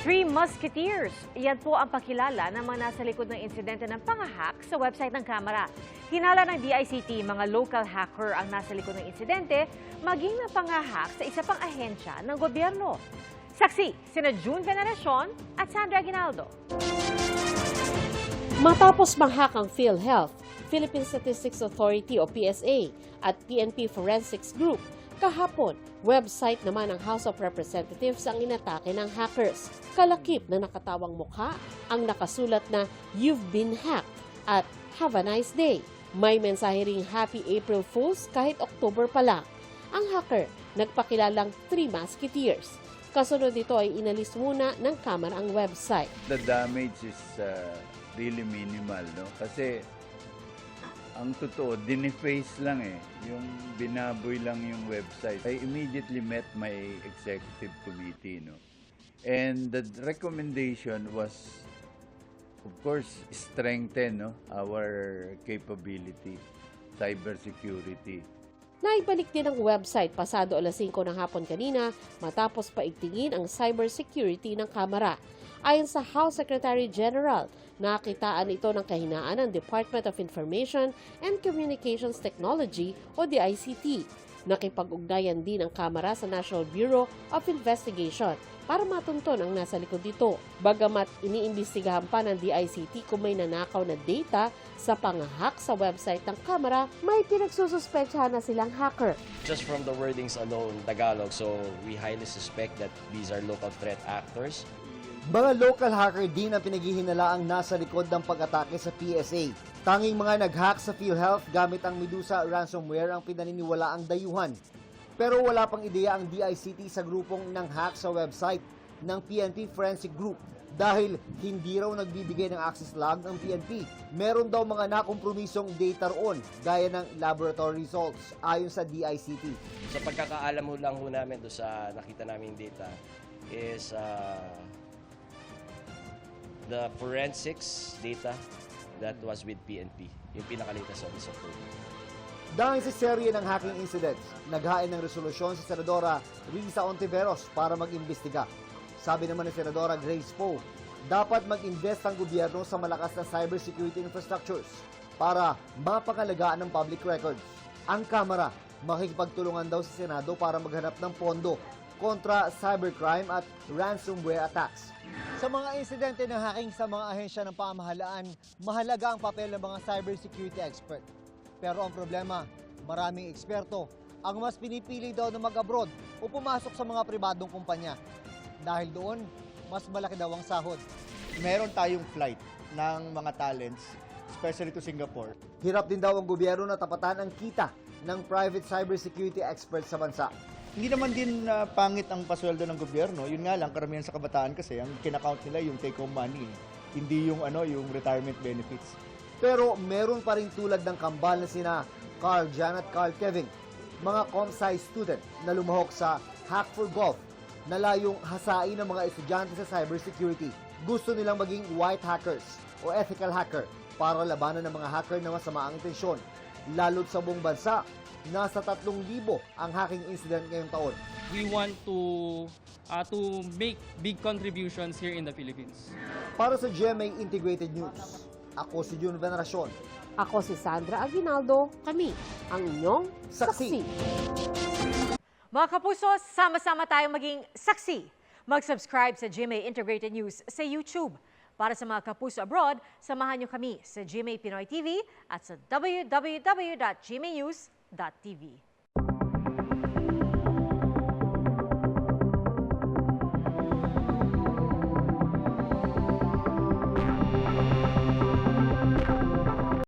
Three Musketeers. Yan po ang pakilala ng mga nasa likod ng insidente ng panghahack sa website ng Kamara. Hinala ng DICT, mga local hacker ang nasa likod ng insidente, maging na panghahack sa isa pang ahensya ng gobyerno. Saksi, sina June Veneracion at Sandra Aguinaldo. Matapos manghack ang PhilHealth, Philippine Statistics Authority o PSA at PNP Forensics Group, kahapon, website naman ng House of Representatives ang inatake ng hackers. Kalakip na nakatawang mukha ang nakasulat na "You've been hacked" at "Have a nice day". May mensahe ring Happy April Fools kahit October pa lang. Ang hacker nagpakilalang Three Musketeers. Kasunod nito ay inalis muna ng Kamara ang website. The damage is really minimal, no? Kasi ang totoo, diniface lang yung binaboy lang yung website. I immediately met my executive committee, no? And the recommendation was, of course, strengthen our capability, cybersecurity. Naibalik din ang website pasado alas 5 ng hapon kanina matapos paigtingin ang cybersecurity ng Kamara. Ayon sa House Secretary General, nakitaan ito ng kahinaan ng Department of Information and Communications Technology o DICT. Nakipag-ugnayan din ang Kamara sa National Bureau of Investigation para matunton ang nasa likod nito. Bagamat iniimbestigahan pa ng DICT kung may nanakaw na data sa panghahack sa website ng Kamara, may pinagsususpetsahan na silang hacker. Just from the wordings alone, Tagalog, so we highly suspect that these are local threat actors. Mga local hacker din ang pinaghihinalaang nasa likod ng pag-atake sa PSA. Tanging mga nag-hack sa PhilHealth gamit ang Medusa ransomware ang pinaniniwalaang dayuhan. Pero wala pang ideya ang DICT sa grupong nang hack sa website ng PNP Forensic Group dahil hindi raw nagbibigay ng access log ng PNP. Meron daw mga nakompromisong data roon gaya ng laboratory results ayon sa DICT. Sa pagkakaalam lang namin doon sa nakita naming data is the forensics data that was with PNP, yung pinakalitas sa October. Dahil sa serye ng hacking incidents, naghain ng resolusyon si Senadora Risa Ontiveros para mag-imbestiga. Sabi naman ni Senadora Grace Poe, dapat mag-invest ang gobyerno sa malakas na cybersecurity infrastructures para mapangalagaan ng public records. Ang Kamara, makikipagtulungan daw sa Senado para maghanap ng pondo kontra cybercrime at ransomware attacks. Sa mga insidente ng hacking sa mga ahensya ng pamahalaan, mahalaga ang papel ng mga cybersecurity expert. Pero ang problema, maraming eksperto ang mas pinipili daw na mag-abroad o pumasok sa mga pribadong kumpanya. Dahil doon, mas malaki daw ang sahod. Meron tayong flight ng mga talents, especially to Singapore. Hirap din daw ang gobyerno na tapatan ang kita ng private cybersecurity experts sa bansa. Hindi naman din pangit ang pasweldo ng gobyerno. Yun nga lang, karamihan sa kabataan kasi, ang kinakount nila yung take-home money. Hindi yung, yung retirement benefits. Pero meron pa rin tulad ng kambal na sina Carl Jan at Carl Kevin, mga ComSci student na lumahok sa Hack for Golf na layong hasain ng mga estudyante sa cybersecurity. Gusto nilang maging white hackers o ethical hacker para labanan ng mga hacker na masama ang intensyon. Lalo't sa buong bansa, nasa 3,000 ang hacking incident ngayong taon. We want to make big contributions here in the Philippines. Para sa GMA Integrated News, ako si June Veneracion. Ako si Sandra Aguinaldo, kami ang inyong saksi. Mga kapuso, sama-sama tayong maging saksi. Mag-subscribe sa GMA Integrated News sa YouTube. Para sa mga kapuso abroad, samahan niyo kami sa GMA Pinoy TV at sa www.gmanews.tv.